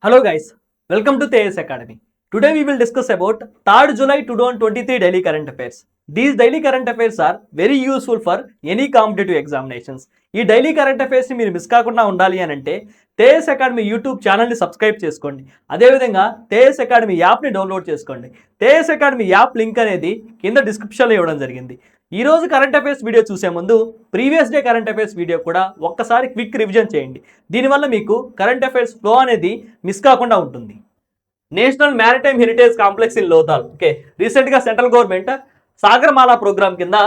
Hello guys, welcome to TS Academy. Today we will discuss about 3rd July 2023 daily current affairs. These daily current affairs are very useful for any competitive examinations. ఈ daily current అఫైర్స్ని మీరు మిస్ కాకుండా ఉండాలి అని అంటే తేఎస్ academy YouTube ఛానల్ని subscribe చేసుకోండి. అదేవిధంగా తేఎస్ అకాడమీ యాప్ని డౌన్లోడ్ చేసుకోండి. తేఎస్ అకాడమీ యాప్ లింక్ అనేది కింద డిస్క్రిప్షన్లో ఇవ్వడం జరిగింది. ఈ రోజు కరెంట్ అఫైర్స్ వీడియో చూసే ముందు previous day current affairs video కూడా ఒక్కసారి క్విక్ రివిజన్ చేయండి. దీనివల్ల మీకు కరెంట్ అఫైర్స్ ఫ్లో అనేది మిస్ కాకుండా ఉంటుంది. National maritime heritage complex in Lothal. Okay, రీసెంట్గా సెంట్రల్ గవర్నమెంట్ సాగర్మాల ప్రోగ్రామ్ కింద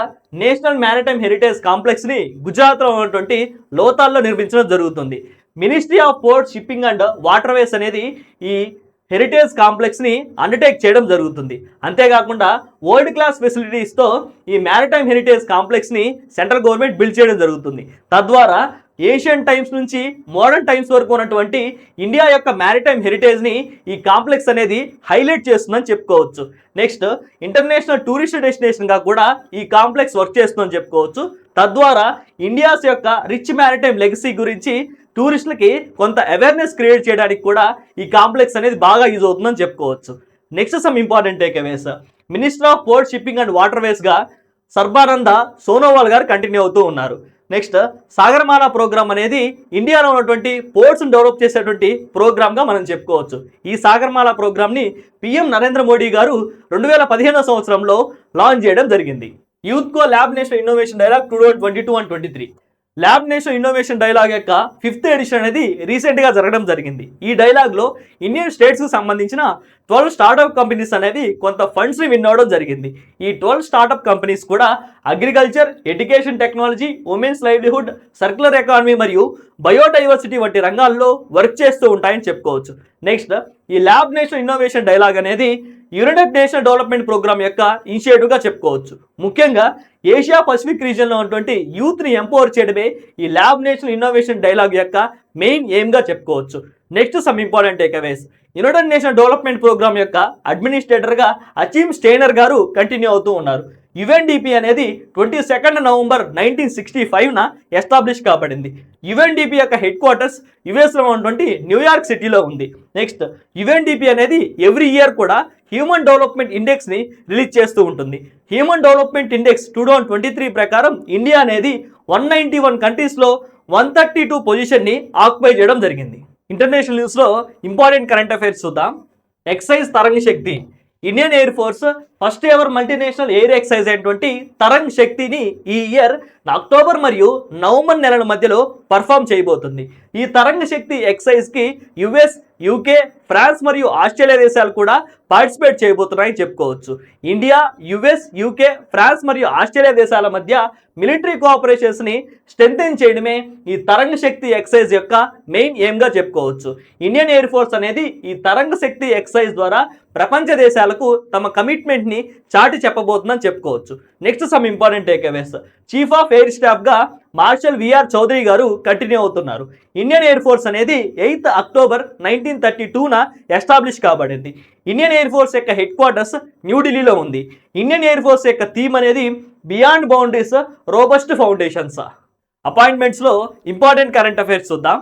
నేషనల్ మ్యారిటైమ్ హెరిటేజ్ కాంప్లెక్స్ని గుజరాత్లో ఉన్నటువంటి లోథాల్లో నిర్మించడం జరుగుతుంది. Ministry of port, shipping and waterways అనేది ఈ హెరిటేజ్ కాంప్లెక్స్ని అండర్టేక్ చేయడం జరుగుతుంది. అంతేకాకుండా వరల్డ్ క్లాస్ ఫెసిలిటీస్తో ఈ మ్యారిటైమ్ హెరిటేజ్ కాంప్లెక్స్ని సెంట్రల్ గవర్నమెంట్ బిల్డ్ చేయడం జరుగుతుంది. తద్వారా ఏషియన్ టైమ్స్ నుంచి మోడర్న్ టైమ్స్ వరకు ఉన్నటువంటి ఇండియా యొక్క మ్యారిటైమ్ హెరిటేజ్ని ఈ కాంప్లెక్స్ అనేది హైలైట్ చేస్తుందని చెప్పుకోవచ్చు. నెక్స్ట్, ఇంటర్నేషనల్ టూరిస్ట్ డెస్టినేషన్గా కూడా ఈ కాంప్లెక్స్ వర్క్ చేస్తుందని చెప్పుకోవచ్చు. తద్వారా ఇండియాస్ యొక్క రిచ్ మ్యారిటైమ్ లెగసీ గురించి టూరిస్టులకి కొంత అవేర్నెస్ క్రియేట్ చేయడానికి కూడా ఈ కాంప్లెక్స్ అనేది బాగా యూజ్ అవుతుందని చెప్పుకోవచ్చు. Next some important takeaways. Minister of port, shipping and వాటర్వేస్గా సర్బానంద సోనోవాల్ గారు కంటిన్యూ అవుతూ ఉన్నారు. నెక్స్ట్, సాగర్మాల ప్రోగ్రామ్ అనేది ఇండియాలో ఉన్నటువంటి పోర్ట్స్ని డెవలప్ చేసేటువంటి ప్రోగ్రామ్గా మనం చెప్పుకోవచ్చు. ఈ సాగర్మాల ప్రోగ్రామ్ని పిఎం నరేంద్ర మోడీ గారు 2015 సంవత్సరంలో లాంచ్ చేయడం జరిగింది. Youth co lab national innovation dialogue 2022 and 23. Lab national innovation dialogue యొక్క 5th ఎడిషన్ అనేది రీసెంట్గా జరగడం జరిగింది. ఈ డైలాగ్లో ఇండియన్ స్టేట్స్కి సంబంధించిన 12 స్టార్టప్ కంపెనీస్ అనేవి కొంత ఫండ్స్ని విన్ అవ్వడం జరిగింది. ఈ 12 స్టార్టప్ కంపెనీస్ కూడా agriculture, education technology, women's livelihood, circular economy మరియు బయోడైవర్సిటీ వంటి రంగాల్లో వర్క్ చేస్తూ ఉంటాయని చెప్పుకోవచ్చు. నెక్స్ట్, ఈ ల్యాబ్ నేషనల్ ఇన్నోవేషన్ డైలాగ్ అనేది యునైటెడ్ నేషన్ డెవలప్మెంట్ ప్రోగ్రామ్ యొక్క ఇనిషియేటివ్గా చెప్పుకోవచ్చు. ముఖ్యంగా ఏషియా పసిఫిక్ రీజియన్లో ఉన్నటువంటి యూత్ని ఎంపవర్ చేయడమే ఈ ల్యాబ్ నేషనల్ ఇన్నోవేషన్ డైలాగ్ యొక్క మెయిన్ ఎయిమ్గా చెప్పుకోవచ్చు. Next some important takeaways. United nation development programme యొక్క అడ్మినిస్ట్రేటర్గా అచీమ్ స్టెయినర్ గారు కంటిన్యూ అవుతూ ఉన్నారు. యుఎన్డిపి అనేది 22 నవంబర్ 1965న ఎస్టాబ్లిష్ కాబడింది. యుఎన్డిపి యొక్క హెడ్ క్వార్టర్స్ యుఎస్లో ఉన్నటువంటి న్యూయార్క్ సిటీలో ఉంది. నెక్స్ట్, యుఎన్డిపి అనేది ఎవ్రీ ఇయర్ కూడా హ్యూమన్ డెవలప్మెంట్ ఇండెక్స్ని రిలీజ్ చేస్తూ ఉంటుంది. హ్యూమన్ డెవలప్మెంట్ ఇండెక్స్ 2023 ప్రకారం ఇండియా అనేది 191 కంట్రీస్లో 132 పొజిషన్ని ఆక్యుపై చేయడం జరిగింది. ఇంటర్నేషనల్ న్యూస్లో ఇంపార్టెంట్ కరెంట్ అఫైర్స్ చూద్దాం. Exercise Tarang Shakti. Indian Air Force first ever multinational air exercise అయినటువంటి తరంగ్ శక్తిని ఈ ఇయర్ అక్టోబర్ మరియు నవంబర్ నెలల మధ్యలో పర్ఫామ్ చేయబోతుంది. ఈ తరంగ్ శక్తి ఎక్సైజ్కి యుఎస్, యూకే, ఫ్రాన్స్ మరియు ఆస్ట్రేలియా దేశాలు కూడా పార్టిసిపేట్ చేయబోతున్నాయని చెప్పుకోవచ్చు. ఇండియా, యుఎస్, యూకే, ఫ్రాన్స్ మరియు ఆస్ట్రేలియా దేశాల మధ్య మిలిటరీ కోఆపరేషన్స్ని స్ట్రెంథెన్ చేయడమే ఈ తరంగ్ శక్తి ఎక్సైజ్ యొక్క మెయిన్ ఎయిమ్గా చెప్పుకోవచ్చు. ఇండియన్ ఎయిర్ ఫోర్స్ అనేది ఈ తరంగ్ శక్తి ఎక్సైజ్ ద్వారా ప్రపంచ దేశాలకు తమ కమిట్మెంట్ని చాటి చెప్పబోతుందని చెప్పుకోవచ్చు. Next some important takeaways. Chief of air స్టాఫ్గా మార్షల్ విఆర్ చౌదరి గారు కంటిన్యూ అవుతున్నారు. ఇండియన్ ఎయిర్ ఫోర్స్ అనేది 8th అక్టోబర్ 1932న ఎస్టాబ్లిష్ కాబడింది. ఇండియన్ ఎయిర్ ఫోర్స్ యొక్క హెడ్ క్వార్టర్స్ న్యూఢిల్లీలో ఉంది. ఇండియన్ ఎయిర్ ఫోర్స్ యొక్క థీమ్ అనేది బియాండ్ బౌండరీస్, రోబస్ట్ ఫౌండేషన్స్. అపాయింట్మెంట్స్లో ఇంపార్టెంట్ కరెంట్ అఫైర్స్ చూద్దాం.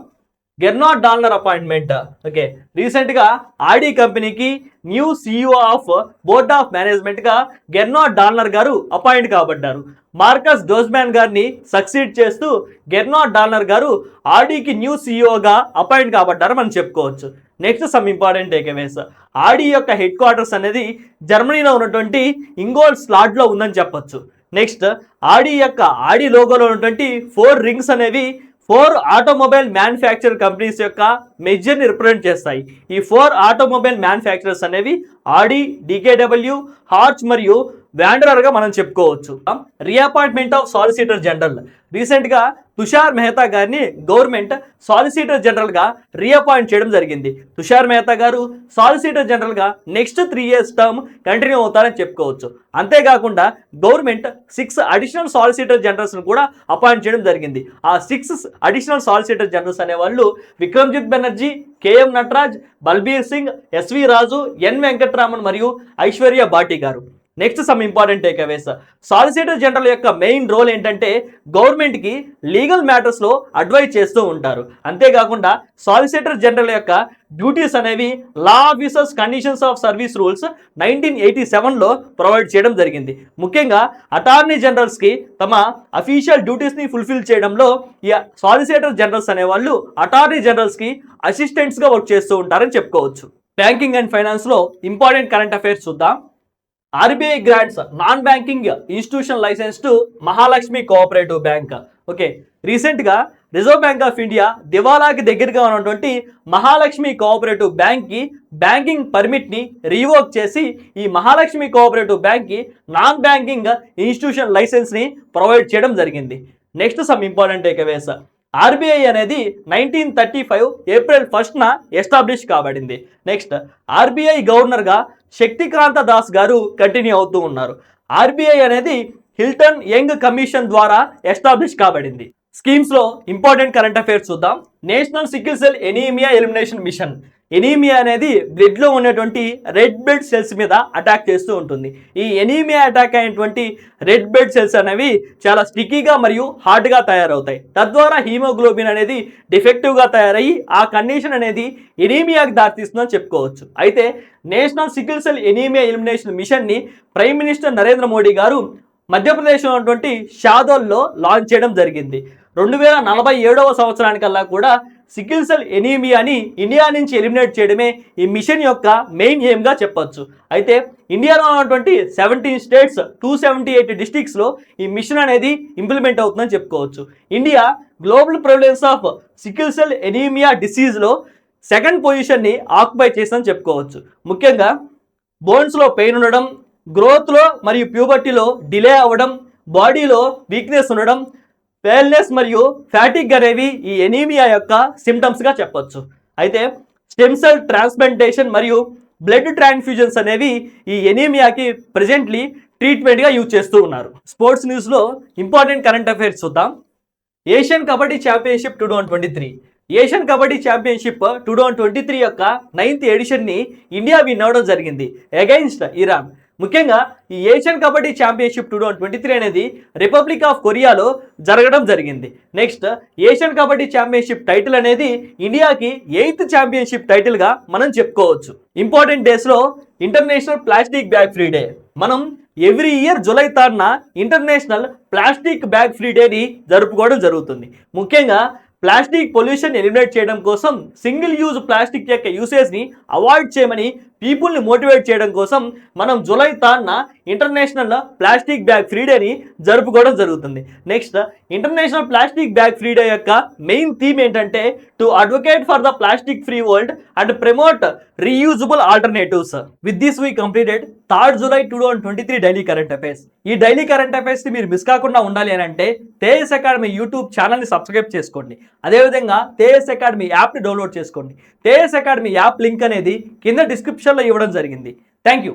Gernot Dollner appointment. ఓకే, రీసెంట్గా ఆడి కంపెనీకి new CEO of board of మేనేజ్మెంట్గా గెర్నార్డ్ డాల్నర్ గారు అపాయింట్ కాబడ్డారు. మార్కస్ డోస్మాన్ గారిని సక్సీడ్ చేస్తూ గెర్నార్డ్ డాల్నర్ గారు ఆడికి న్యూ సిఇఓగా అపాయింట్ కాబడ్డారు మనం చెప్పుకోవచ్చు. Next some important takeaways. Audi యొక్క హెడ్ క్వార్టర్స్ అనేది జర్మనీలో ఉన్నటువంటి ఇంగోల్ స్లాడ్లో ఉందని చెప్పొచ్చు. నెక్స్ట్, ఆడి లోగోలో ఉన్నటువంటి 4 రింగ్స్ అనేవి 4 ఆటోమొబైల్ మ్యానుఫ్యాక్చర్ కంపెనీస్ యొక్క మెజర్ని రిప్రజెంట్ చేస్తాయి. ఈ 4 ఆటోమొబైల్ మ్యానుఫ్యాక్చరర్స్ అనేవి ఆడి, డికేడబ్ల్యూ, హార్చ్ మరియు వ్యాండరర్గా మనం చెప్పుకోవచ్చు. Reappointment of solicitor general. రీసెంట్గా తుషార్ మెహతా గారిని గవర్నమెంట్ సాలిసిటర్ జనరల్గా రీఅపాయింట్ చేయడం జరిగింది. తుషార్ మెహతా గారు సాలిసిటర్ జనరల్గా నెక్స్ట్ 3 years టర్మ్ కంటిన్యూ అవుతారని చెప్పుకోవచ్చు. అంతేకాకుండా గవర్నమెంట్ 6 అడిషనల్ సాలిసిటర్ జనరల్స్ను కూడా అపాయింట్ చేయడం జరిగింది. ఆ 6 అడిషనల్ సాలిసిటర్ జనరల్స్ అనేవాళ్ళు విక్రమ్జిత్ బెనర్జీ, కేఎం నటరాజ్, బల్బీర్ సింగ్, ఎస్వి రాజు, ఎన్ వెంకట్రామన్ మరియు ఐశ్వర్య భాటి గారు. Next some important takeaways. Solicitor general యొక్క మెయిన్ రోల్ ఏంటంటే గవర్నమెంట్కి లీగల్ మ్యాటర్స్లో అడ్వైజ్ చేస్తూ ఉంటారు. అంతేకాకుండా సాలిసిటర్ జనరల్ యొక్క డ్యూటీస్ అనేవి law officers conditions of service rules 1987లో ప్రొవైడ్ చేయడం జరిగింది. ముఖ్యంగా అటార్నీ జనరల్స్కి తమ అఫీషియల్ డ్యూటీస్ని ఫుల్ఫిల్ చేయడంలో ఈ సాలిసిటర్ జనరల్స్ అనేవాళ్ళు అటార్నీ జనరల్స్కి అసిస్టెంట్స్గా వర్క్ చేస్తూ ఉంటారని చెప్పుకోవచ్చు. బ్యాంకింగ్ అండ్ ఫైనాన్స్లో ఇంపార్టెంట్ కరెంట్ అఫైర్స్ చూద్దాం. RBI grants non banking institution licence to Mahalakshmi cooperative bank. Okay, రీసెంట్గా రిజర్వ్ బ్యాంక్ ఆఫ్ ఇండియా దివాలాకి దగ్గరగా ఉన్నటువంటి మహాలక్ష్మి కోఆపరేటివ్ బ్యాంక్కి బ్యాంకింగ్ పర్మిట్ని రీవోక్ చేసి ఈ మహాలక్ష్మి కోఆపరేటివ్ బ్యాంక్కి నాన్ బ్యాంకింగ్ ఇన్స్టిట్యూషన్ లైసెన్స్ని ప్రొవైడ్ చేయడం జరిగింది. Next some important takeaways. RBI అనేది 1935 ఏప్రిల్ 1న ఎస్టాబ్లిష్ కాబడింది. నెక్స్ట్ ఆర్బీఐ గవర్నర్గా శక్తికాంత దాస్ గారు కంటిన్యూ అవుతూ ఉన్నారు. ఆర్బీఐ అనేది హిల్టన్ యంగ్ కమిషన్ ద్వారా ఎస్టాబ్లిష్ కాబడింది. స్కీమ్స్లో ఇంపార్టెంట్ కరెంట్ అఫైర్స్ చూద్దాం. National sickle cell anaemia elimination mission. Anaemia అనేది బ్లడ్లో ఉన్నటువంటి రెడ్ బ్లడ్ సెల్స్ మీద అటాక్ చేస్తూ ఉంటుంది. ఈ ఎనీమియా అటాక్ అయినటువంటి రెడ్ బ్లడ్ సెల్స్ అనేవి చాలా స్టిక్కీగా మరియు హార్డ్గా తయారవుతాయి. తద్వారా హీమోగ్లోబిన్ అనేది డిఫెక్టివ్గా తయారయ్యి ఆ కండిషన్ అనేది ఎనీమియాకి దారితీస్తుందని చెప్పుకోవచ్చు. అయితే national sickle cell anaemia elimination మిషన్ని ప్రైమ్ మినిస్టర్ నరేంద్ర మోడీ గారు మధ్యప్రదేశ్లో ఉన్నటువంటి షాదోల్లో లాంచ్ చేయడం జరిగింది. 2047వ సంవత్సరానికల్లా కూడా సికిల్ సెల్ ఎనీమియాని ఇండియా నుంచి ఎలిమినేట్ చేయడమే ఈ మిషన్ యొక్క మెయిన్ ఎయిమ్గా చెప్పొచ్చు. అయితే ఇండియాలో ఉన్నటువంటి 17 స్టేట్స్ 278 డిస్ట్రిక్ట్స్లో ఈ మిషన్ అనేది ఇంప్లిమెంట్ అవుతుందని చెప్పుకోవచ్చు. India global prevalence of sickle cell anaemia డిసీజ్లో సెకండ్ పొజిషన్ని ఆక్యుపై చేస్తుందని చెప్పుకోవచ్చు. ముఖ్యంగా బోన్స్లో పెయిన్ ఉండడం, గ్రోత్లో మరియు ప్యూబర్టీలో డిలే అవ్వడం, బాడీలో వీక్నెస్ ఉండడం, పేల్నెస్ మరియు ఫ్యాటిక్ అనేవి ఈ ఎనీమియా యొక్క సిమ్టమ్స్గా చెప్పొచ్చు. అయితే స్టెమ్ సెల్ ట్రాన్స్ప్లాంటేషన్ మరియు బ్లడ్ ట్రాన్స్ఫ్యూజన్స్ అనేవి ఈ ఎనీమియాకి ప్రెజెంట్లీ ట్రీట్మెంట్గా యూజ్ చేస్తూ ఉన్నారు. స్పోర్ట్స్ న్యూస్లో ఇంపార్టెంట్ కరెంట్ అఫైర్స్ చూద్దాం. Asian kabaddi championship 2023. Asian kabaddi championship 2023 యొక్క 9th ఎడిషన్ని ఇండియా విన్ అవ్వడం జరిగింది అగైన్స్ట్ ఇరాన్. ముఖ్యంగా ఈ ఏషియన్ కబడ్డీ ఛాంపియన్షిప్ 2023 అనేది రిపబ్లిక్ ఆఫ్ కొరియాలో జరగడం జరిగింది. Next Asian kabaddi championship title అనేది ఇండియాకి 8th ఛాంపియన్షిప్ టైటిల్గా మనం చెప్పుకోవచ్చు. ఇంపార్టెంట్ డేస్లో international plastic bag free day. మనం ఎవ్రీ ఇయర్ జూలై 3న ఇంటర్నేషనల్ ప్లాస్టిక్ బ్యాగ్ ఫ్రీ డేని జరుపుకోవడం జరుగుతుంది. ముఖ్యంగా ప్లాస్టిక్ పొల్యూషన్ ఎలిమినేట్ చేయడం కోసం సింగిల్ యూజ్ ప్లాస్టిక్ యొక్క యూసేజ్ని అవాయిడ్ చేయమని పీపుల్ని మోటివేట్ చేయడం కోసం మనం జూలై 3న ఇంటర్నేషనల్ ప్లాస్టిక్ బ్యాగ్ ఫ్రీ డేని జరుపుకోవడం జరుగుతుంది. Next international plastic bag free day యొక్క మెయిన్ థీమ్ ఏంటంటే to advocate for the plastic free world and promote reusable alternatives. With this we completed 3rd July 2023 daily current affairs. ఈ daily current అఫైర్స్ని మీరు మిస్ కాకుండా ఉండాలి అని అంటే తేజస్ అకాడమీ యూట్యూబ్ ఛానల్ని సబ్స్క్రైబ్ చేసుకోండి. అదేవిధంగా తేజస్ అకాడమీ యాప్ని డౌన్లోడ్ చేసుకోండి. తేజస్ అకాడమీ యాప్ లింక్ అనేది కింద డిస్క్రిప్షన్లో ఇవ్వడం జరిగింది. Thank you.